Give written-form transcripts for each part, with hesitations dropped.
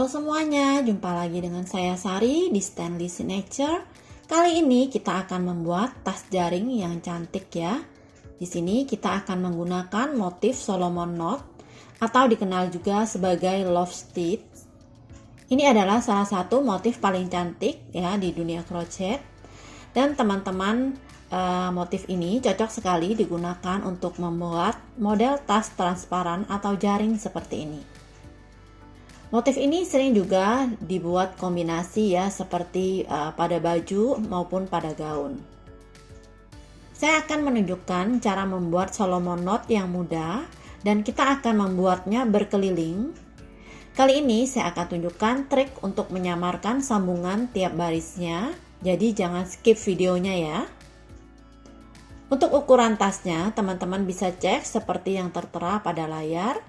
semuanya, jumpa lagi dengan saya Sari di Stanley Signature. Kali ini kita akan membuat tas jaring yang cantik ya. Di sini kita akan menggunakan motif Solomon knot atau dikenal juga sebagai love stitch. Ini adalah salah satu motif paling cantik ya di dunia crochet. Dan teman-teman, motif ini cocok sekali digunakan untuk membuat model tas transparan atau jaring seperti ini. Motif ini sering juga dibuat kombinasi ya, seperti pada baju maupun pada gaun. Saya akan menunjukkan cara membuat Solomon knot yang mudah dan kita akan membuatnya berkeliling. Kali ini saya akan tunjukkan trik untuk menyamarkan sambungan tiap barisnya, jadi jangan skip videonya ya. Untuk ukuran tasnya, teman-teman bisa cek seperti yang tertera pada layar.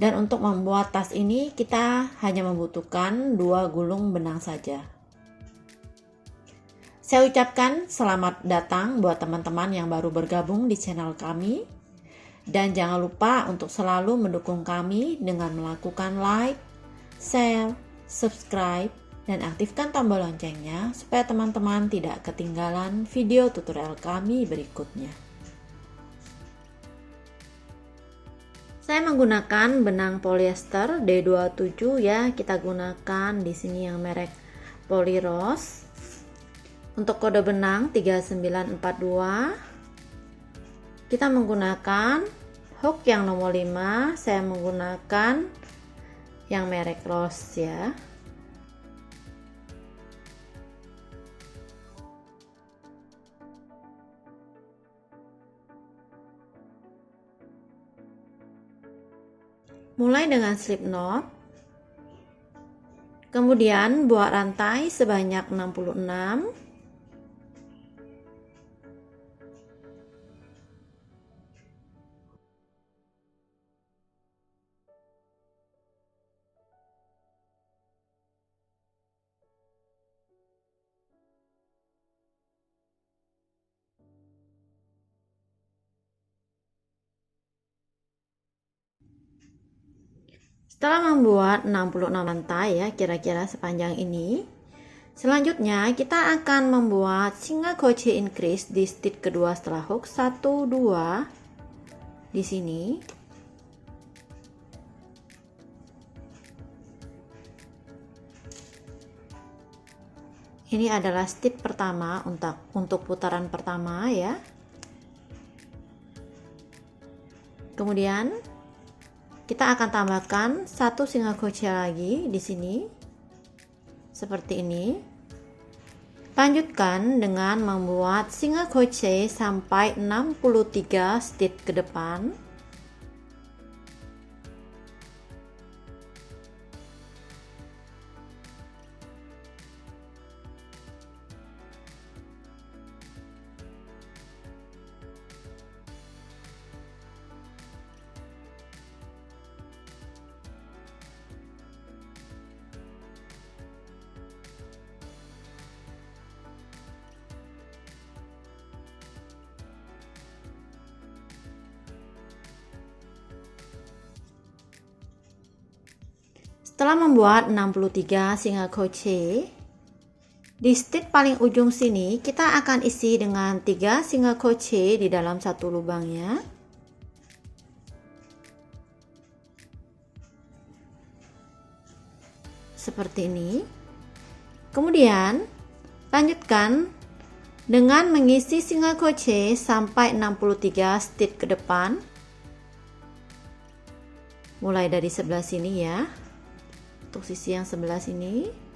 Dan untuk membuat tas ini kita hanya membutuhkan 2 gulung benang saja. Saya ucapkan selamat datang buat teman-teman yang baru bergabung di channel kami. Dan jangan lupa untuk selalu mendukung kami dengan melakukan like, share, subscribe, dan aktifkan tombol loncengnya supaya teman-teman tidak ketinggalan video tutorial kami berikutnya. Saya menggunakan benang polyester D27 ya. Kita gunakan di sini yang merek Polyrose. Untuk kode benang 3942. Kita menggunakan hook yang nomor 5. Saya menggunakan yang merek Rose ya. Mulai dengan slip knot, kemudian buat rantai sebanyak 66, setelah membuat 66 rantai ya, kira-kira sepanjang ini. Selanjutnya kita akan membuat single crochet increase di stitch kedua setelah hook 1 2 di sini. Ini adalah stitch pertama untuk putaran pertama ya. Kemudian kita akan tambahkan 1 single crochet lagi di sini seperti ini. Lanjutkan dengan membuat single crochet sampai 63 stitch ke depan. Setelah membuat 63 single crochet, di stitch paling ujung sini kita akan isi dengan 3 single crochet di dalam satu lubangnya. Seperti ini. Kemudian lanjutkan dengan mengisi single crochet sampai 63 stitch ke depan. Mulai dari sebelah sini ya. Untuk sisi yang sebelah sini.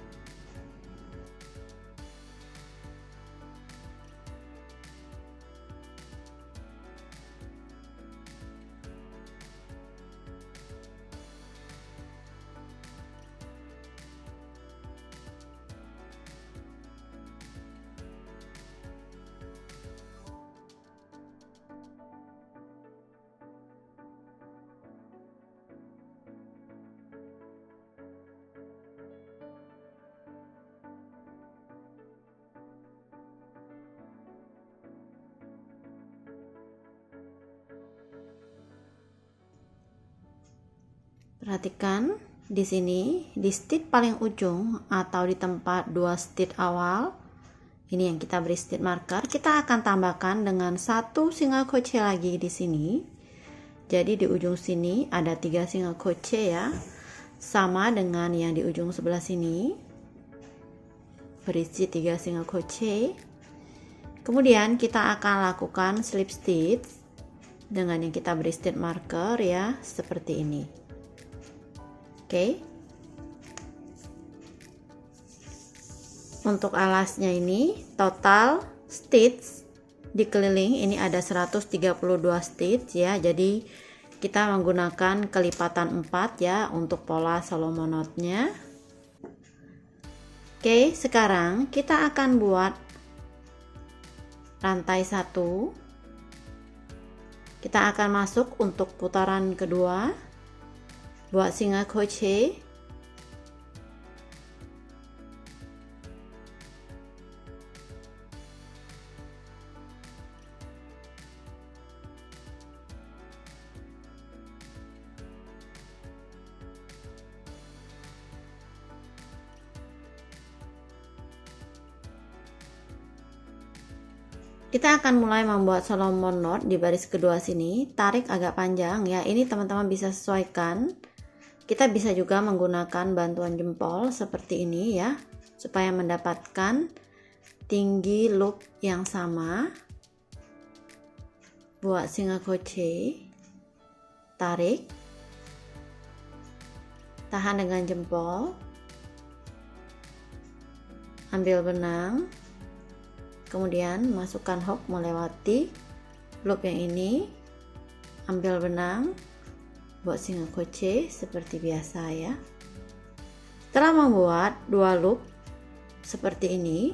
Perhatikan di sini di stitch paling ujung atau di tempat 2 stitch awal, ini yang kita beri stitch marker, kita akan tambahkan dengan 1 single crochet lagi di sini. Jadi di ujung sini ada 3 single crochet ya, sama dengan yang di ujung sebelah sini, berisi 3 single crochet. Kemudian kita akan lakukan slip stitch dengan yang kita beri stitch marker ya, seperti ini. Oke. Untuk alasnya ini total stitch dikeliling ini ada 132 stitch ya. Jadi kita menggunakan kelipatan 4 ya untuk pola Solomon knot-nya. Oke, sekarang kita akan buat rantai 1. Kita akan masuk untuk putaran kedua. Buat single crochet, kita akan mulai membuat Solomon knot di baris kedua sini. Tarik agak panjang ya, ini teman-teman bisa sesuaikan. Kita bisa juga menggunakan bantuan jempol seperti ini ya, supaya mendapatkan tinggi loop yang sama. Buat single crochet, tarik, tahan dengan jempol, ambil benang, kemudian masukkan hook melewati loop yang ini, ambil benang, buat single crochet seperti biasa ya. Setelah membuat 2 loop seperti ini,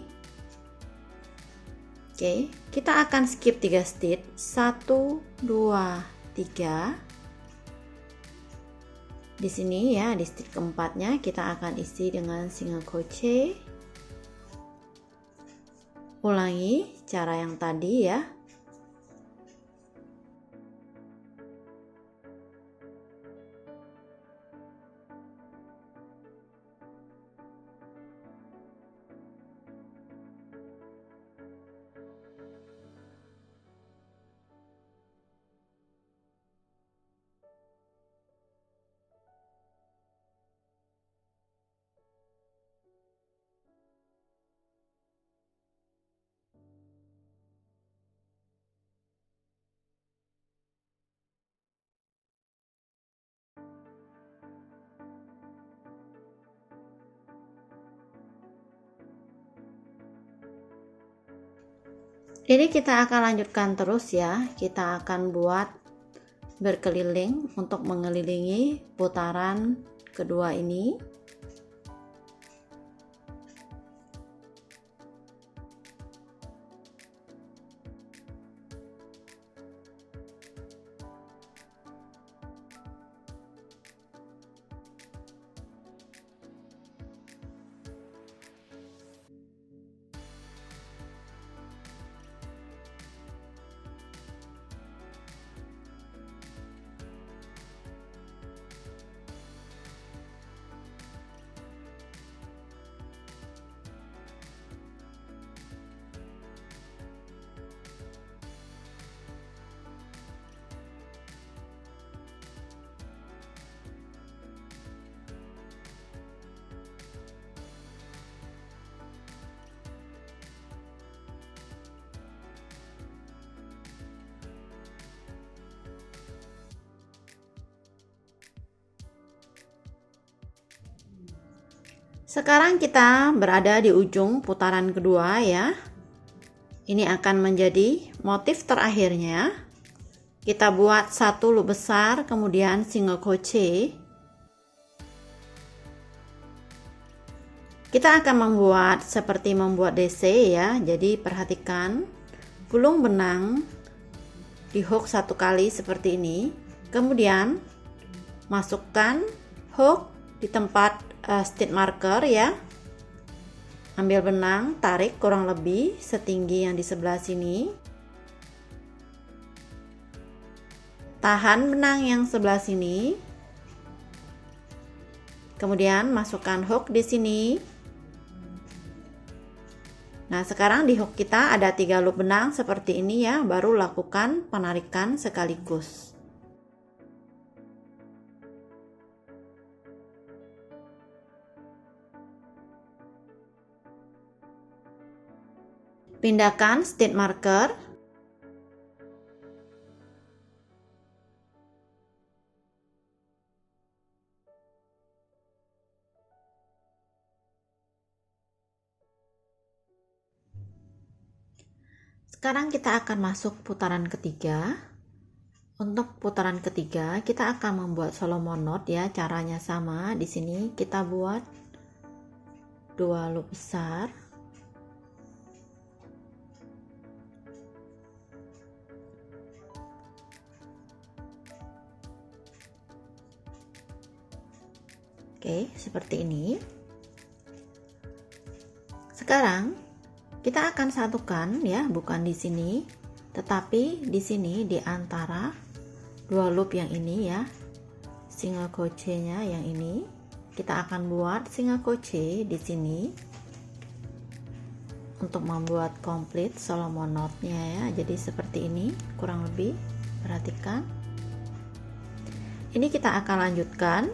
oke, kita akan skip 3 stitch, 1 2 3. Di sini ya, di stitch keempatnya kita akan isi dengan single crochet. Ulangi cara yang tadi ya. Ini kita akan lanjutkan terus ya. Kita akan buat berkeliling untuk mengelilingi putaran kedua ini. Sekarang kita berada di ujung putaran kedua ya. Ini akan menjadi motif terakhirnya. Kita buat 1 loop besar, kemudian single crochet. Kita akan membuat seperti membuat DC ya. Jadi perhatikan gulung benang di hook 1 kali seperti ini. Kemudian masukkan hook di tempat stitch marker ya. Ambil benang, tarik kurang lebih setinggi yang di sebelah sini. Tahan benang yang sebelah sini. Kemudian masukkan hook di sini. Nah, sekarang di hook kita ada 3 loop benang seperti ini ya, baru lakukan penarikan sekaligus. Pindahkan stitch marker. Sekarang kita akan masuk putaran ketiga. Untuk putaran ketiga, kita akan membuat Solomon knot ya. Caranya sama. Di sini kita buat 2 loop besar. Oke, seperti ini. Sekarang kita akan satukan ya, bukan di sini, tetapi di sini di antara 2 loop yang ini ya. Single crochet-nya yang ini, kita akan buat single crochet di sini untuk membuat komplit Solomon knot-nya ya. Jadi seperti ini kurang lebih. Perhatikan. Ini kita akan lanjutkan.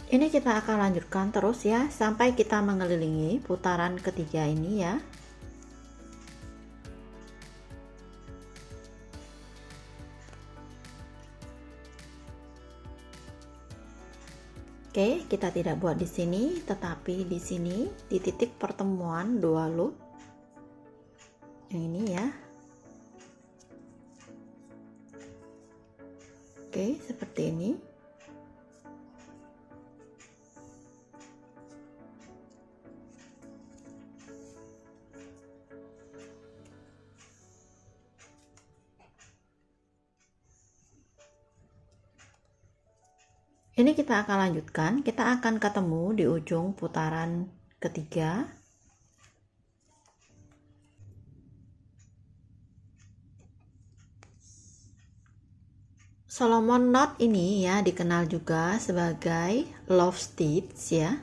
Ini kita akan lanjutkan terus ya, sampai kita mengelilingi putaran ketiga ini ya. Oke, kita tidak buat di sini, tetapi di sini di titik pertemuan 2 loop yang ini ya. Oke, seperti ini. Ini kita akan lanjutkan, kita akan ketemu di ujung putaran ketiga. Solomon knot ini ya dikenal juga sebagai love stitch ya.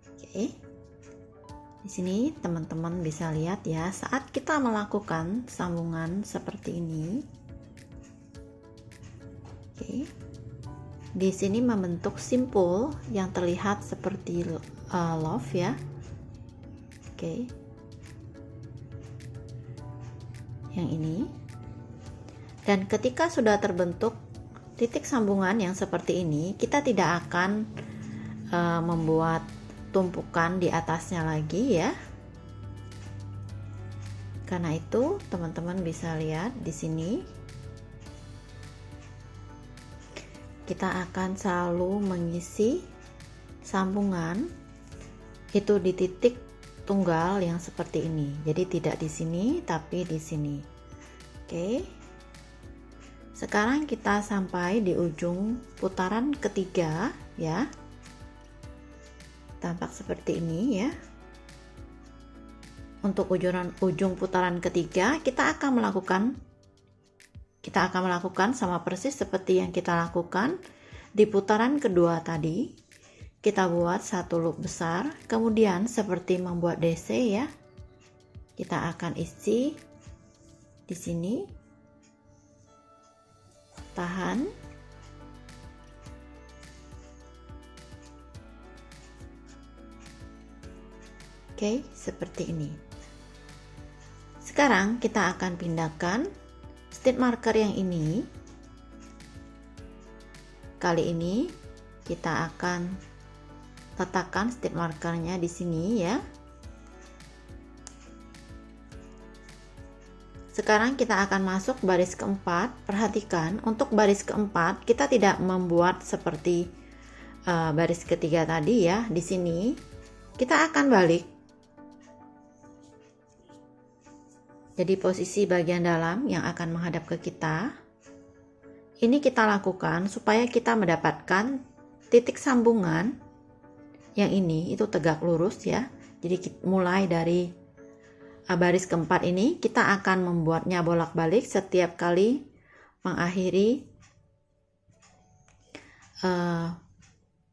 Oke. Di sini teman-teman bisa lihat ya, saat kita melakukan sambungan seperti ini. Oke. Di sini membentuk simpul yang terlihat seperti love ya. Oke. Yang ini. Dan ketika sudah terbentuk titik sambungan yang seperti ini, kita tidak akan membuat tumpukan di atasnya lagi ya. Karena itu, teman-teman bisa lihat di sini. Kita akan selalu mengisi sambungan itu di titik tunggal yang seperti ini. Jadi tidak di sini tapi di sini. Oke. Sekarang kita sampai di ujung putaran ketiga ya. Tampak seperti ini ya. Untuk ujung putaran ketiga kita akan melakukan sama persis seperti yang kita lakukan di putaran kedua tadi. Kita buat 1 loop besar, kemudian seperti membuat DC ya, kita akan isi di sini. Tahan. Oke, seperti ini. Sekarang kita akan pindahkan stitch marker yang ini. Kali ini kita akan letakkan stitch markernya di sini ya. Sekarang kita akan masuk baris keempat. Perhatikan, untuk baris keempat kita tidak membuat seperti baris ketiga tadi ya. Di sini kita akan balik. Jadi posisi bagian dalam yang akan menghadap ke kita. Ini kita lakukan supaya kita mendapatkan titik sambungan yang ini itu tegak lurus ya. Jadi mulai dari baris keempat ini kita akan membuatnya bolak-balik setiap kali mengakhiri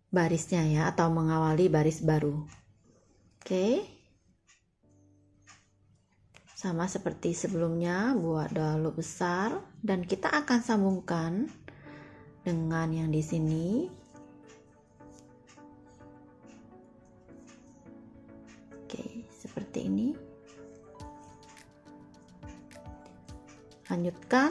barisnya ya, atau mengawali baris baru. Oke. Sama seperti sebelumnya, buat loop besar dan kita akan sambungkan dengan yang di sini. Oke, seperti ini. Lanjutkan.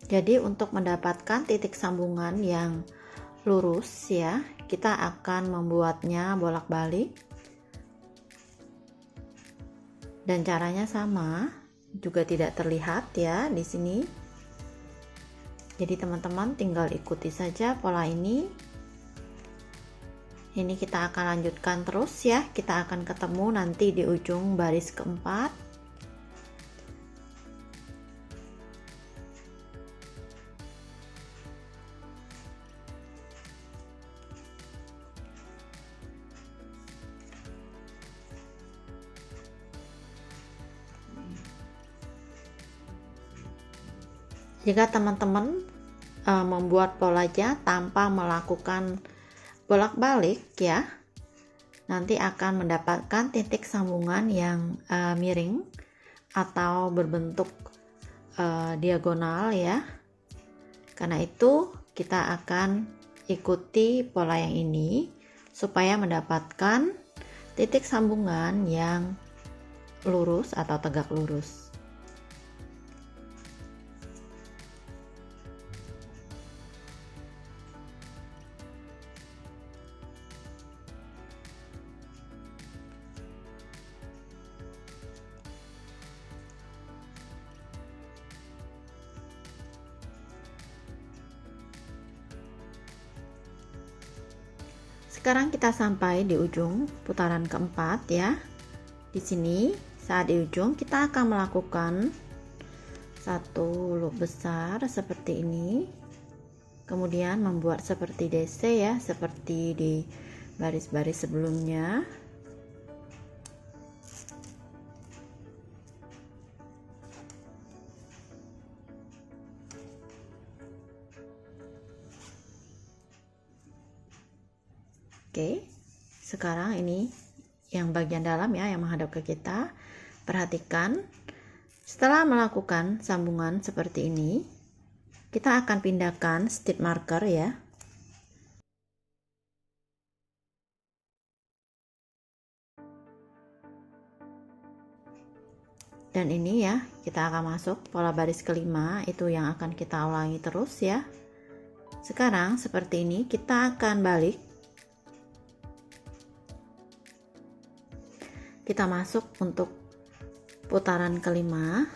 Jadi untuk mendapatkan titik sambungan yang lurus ya, kita akan membuatnya bolak-balik. Dan caranya sama, juga tidak terlihat ya di sini. Jadi teman-teman tinggal ikuti saja pola ini. Ini kita akan lanjutkan terus ya. Kita akan ketemu nanti di ujung baris keempat. Jika teman-teman membuat polanya tanpa melakukan bolak-balik ya, nanti akan mendapatkan titik sambungan yang miring atau berbentuk diagonal ya. Karena itu kita akan ikuti pola yang ini supaya mendapatkan titik sambungan yang lurus atau tegak lurus. Sekarang kita sampai di ujung putaran keempat ya. Di sini saat di ujung kita akan melakukan satu loop besar seperti ini. Kemudian membuat seperti DC ya, seperti di baris-baris sebelumnya. Oke, sekarang ini yang bagian dalam ya, yang menghadap ke kita. Perhatikan, setelah melakukan sambungan seperti ini, kita akan pindahkan stitch marker ya. Dan ini ya, kita akan masuk pola baris kelima, itu yang akan kita ulangi terus ya. Sekarang seperti ini, kita akan balik. Kita masuk untuk putaran kelima.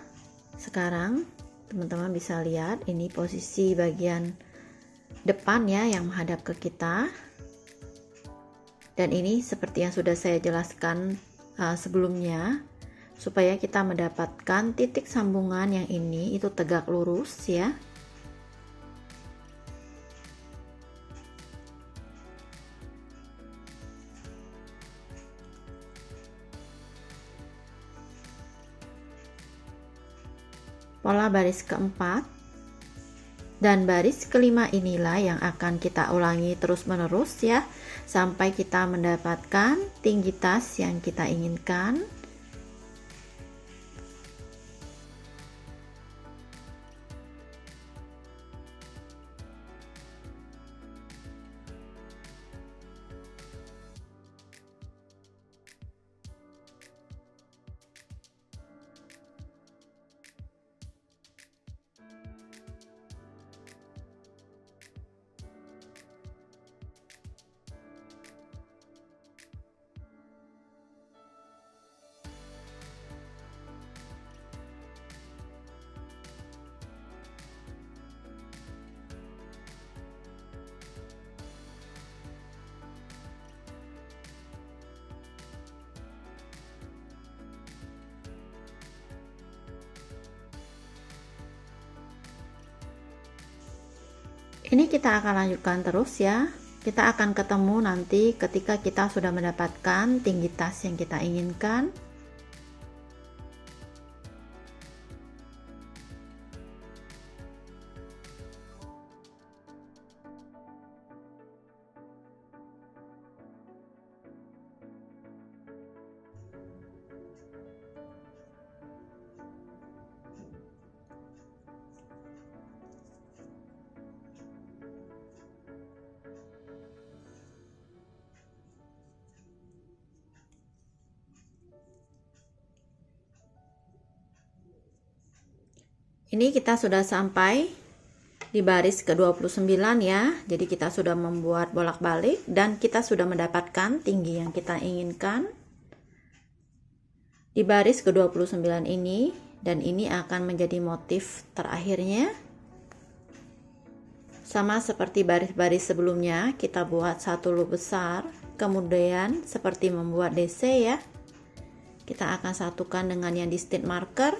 Sekarang teman-teman bisa lihat ini posisi bagian depan ya yang menghadap ke kita. Dan ini seperti yang sudah saya jelaskan sebelumnya, supaya kita mendapatkan titik sambungan yang ini itu tegak lurus ya. Pola baris keempat. Dan baris kelima inilah yang akan kita ulangi terus-menerus ya, sampai kita mendapatkan tinggi tas yang kita inginkan. Ini kita akan lanjutkan terus ya. Kita akan ketemu nanti ketika kita sudah mendapatkan tinggi tas yang kita inginkan. Ini kita sudah sampai di baris ke-29 ya. Jadi kita sudah membuat bolak-balik dan kita sudah mendapatkan tinggi yang kita inginkan di baris ke-29 ini, dan ini akan menjadi motif terakhirnya. Sama seperti baris-baris sebelumnya, kita buat satu loop besar, kemudian seperti membuat DC ya. Kita akan satukan dengan yang di stitch marker.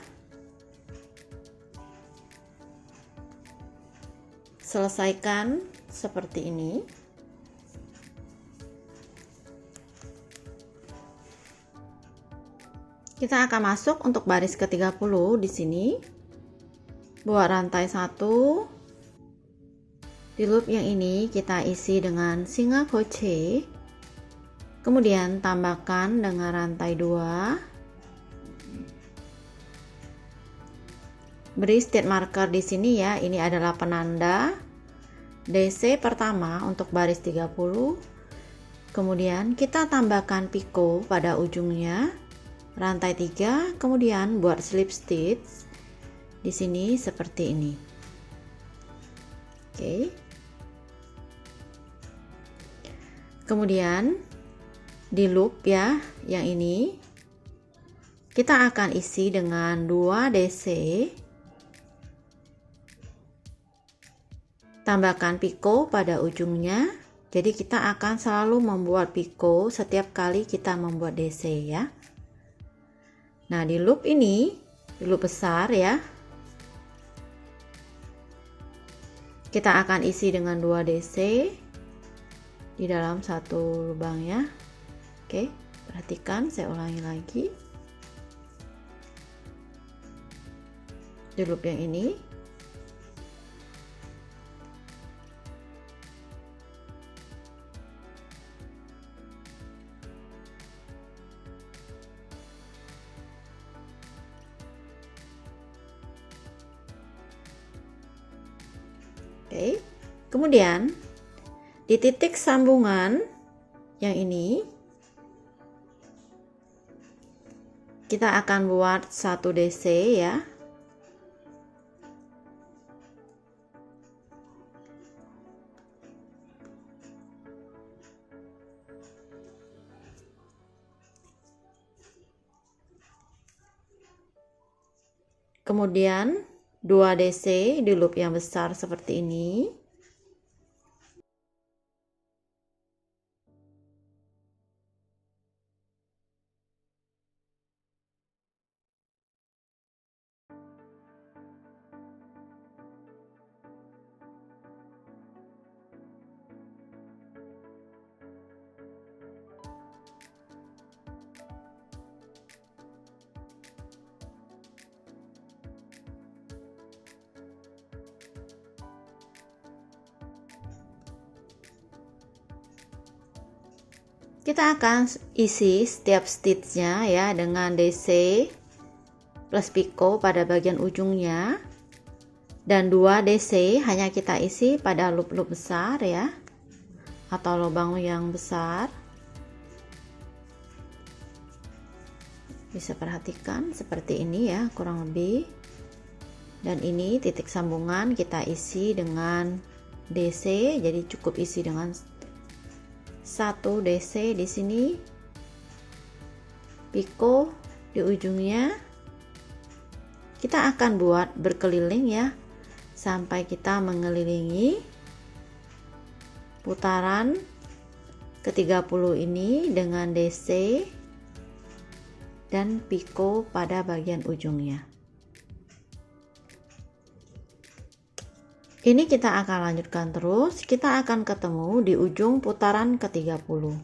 Selesaikan seperti ini. Kita akan masuk untuk baris ke-30 di sini. Buat rantai 1. Di loop yang ini kita isi dengan singa crochet. Kemudian tambahkan dengan rantai 2. Beri stitch marker di sini ya. Ini adalah penanda DC pertama untuk baris 30. Kemudian kita tambahkan picot pada ujungnya, rantai 3, kemudian buat slip stitch di sini seperti ini. Oke. Kemudian di loop ya, yang ini kita akan isi dengan 2 DC. Tambahkan picot pada ujungnya. Jadi kita akan selalu membuat picot setiap kali kita membuat DC ya. Nah, di loop ini, di loop besar ya, kita akan isi dengan 2 DC di dalam satu lubang ya. Oke, perhatikan, saya ulangi lagi. Di loop yang ini. Oke, kemudian di titik sambungan yang ini kita akan buat 1 DC ya. Kemudian 2 DC di loop yang besar seperti ini. Kita akan isi setiap stitchnya ya dengan DC plus piko pada bagian ujungnya, dan 2 DC hanya kita isi pada loop-loop besar ya, atau lubang yang besar. Bisa perhatikan seperti ini ya kurang lebih. Dan ini titik sambungan kita isi dengan DC, jadi cukup isi dengan 1 DC di sini, piko di ujungnya. Kita akan buat berkeliling ya sampai kita mengelilingi putaran ke-30 ini dengan DC dan piko pada bagian ujungnya. Ini kita akan lanjutkan terus, kita akan ketemu di ujung putaran ke-30.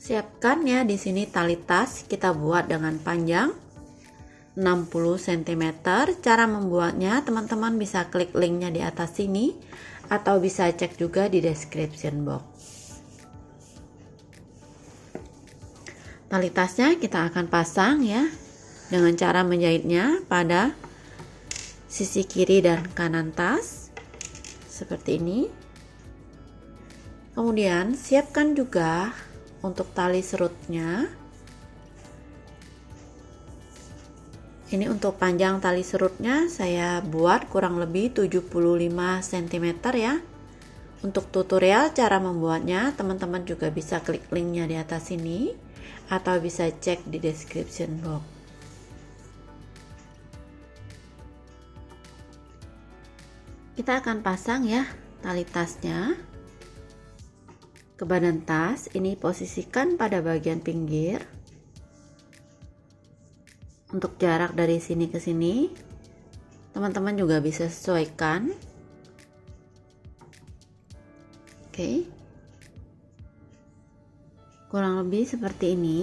Siapkan ya di sini tali tas, kita buat dengan panjang 60 cm. Cara membuatnya teman-teman bisa klik linknya di atas sini atau bisa cek juga di description box. Tali tasnya kita akan pasang ya dengan cara menjahitnya pada sisi kiri dan kanan tas seperti ini. Kemudian siapkan juga untuk tali serutnya. Ini untuk panjang tali serutnya saya buat kurang lebih 75 cm ya. Untuk tutorial cara membuatnya teman-teman juga bisa klik linknya di atas sini atau bisa cek di description box. Kita akan pasang ya tali tasnya ke badan tas. Ini posisikan pada bagian pinggir. Untuk jarak dari sini ke sini teman-teman juga bisa sesuaikan. Oke, kurang lebih seperti ini.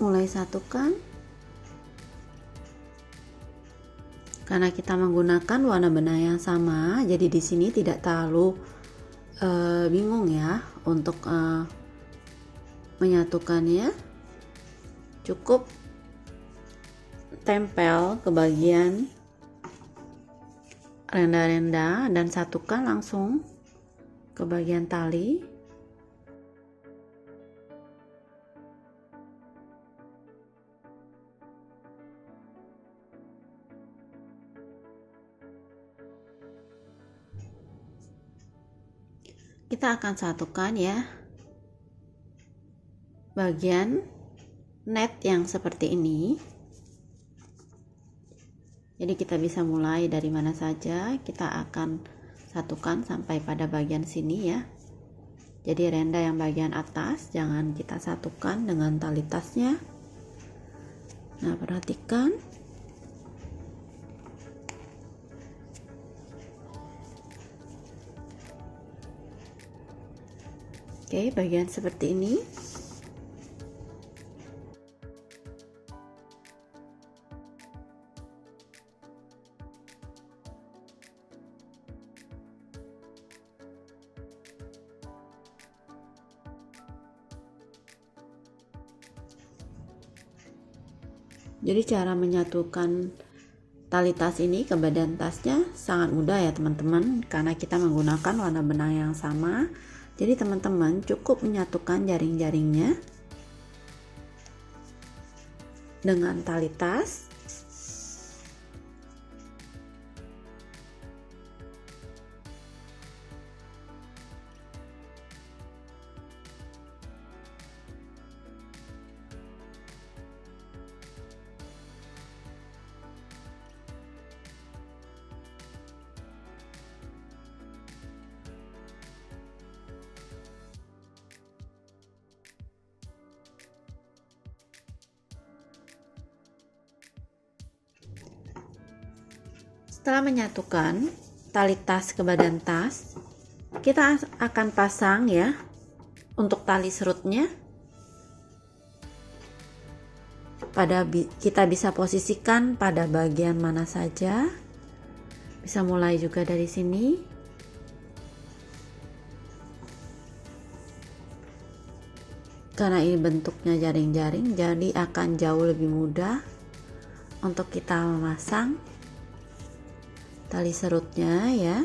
Mulai satukan, karena kita menggunakan warna benang yang sama, jadi di sini tidak terlalu bingung ya untuk menyatukannya. Cukup tempel ke bagian renda-renda dan satukan langsung ke bagian tali. Kita akan satukan ya bagian net yang seperti ini. Jadi kita bisa mulai dari mana saja, kita akan satukan sampai pada bagian sini ya. Jadi renda yang bagian atas jangan kita satukan dengan tali tasnya. Nah, perhatikan. Oke, bagian seperti ini. Jadi cara menyatukan tali tas ini ke badan tasnya sangat mudah ya teman-teman, karena kita menggunakan warna benang yang sama. Jadi teman-teman cukup menyatukan jaring-jaringnya dengan tali tas. Setelah menyatukan tali tas ke badan tas, kita akan pasang ya untuk tali serutnya. Kita bisa posisikan pada bagian mana saja. Bisa mulai juga dari sini. Karena ini bentuknya jaring-jaring, jadi akan jauh lebih mudah untuk kita memasang tali serutnya ya.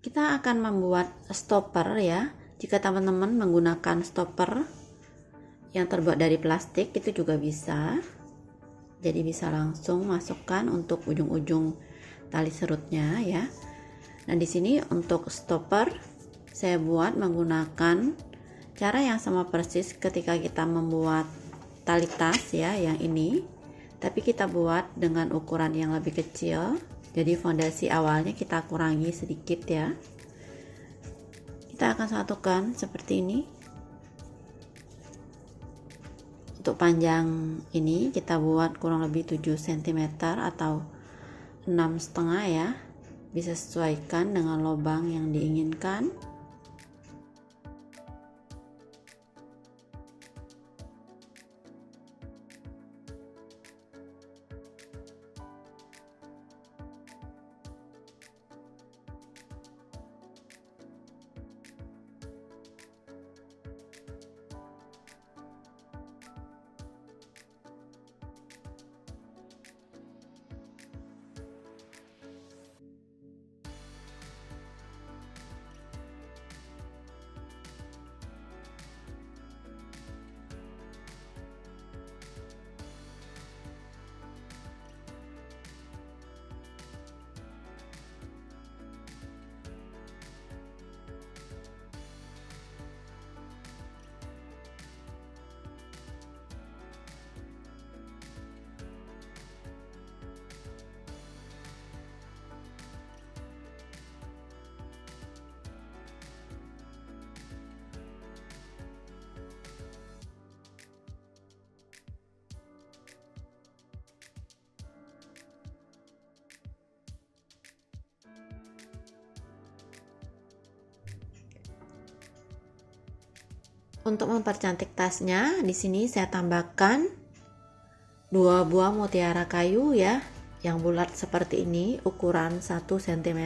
Kita akan membuat stopper ya. Jika teman-teman menggunakan stopper yang terbuat dari plastik itu juga bisa. Jadi bisa langsung masukkan untuk ujung-ujung tali serutnya ya. Nah, di sini untuk stopper saya buat menggunakan cara yang sama persis ketika kita membuat tali tas ya, yang ini. Tapi kita buat dengan ukuran yang lebih kecil. Jadi fondasi awalnya kita kurangi sedikit ya. Kita akan satukan seperti ini. Untuk panjang ini kita buat kurang lebih 7 cm atau 6,5 ya. Bisa sesuaikan dengan lubang yang diinginkan. Untuk mempercantik tasnya, di sini saya tambahkan 2 buah mutiara kayu ya, yang bulat seperti ini, ukuran 1 cm.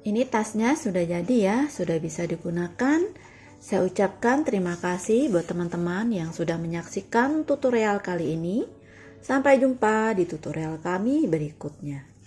Ini tasnya sudah jadi ya, sudah bisa digunakan. Saya ucapkan terima kasih buat teman-teman yang sudah menyaksikan tutorial kali ini. Sampai jumpa di tutorial kami berikutnya.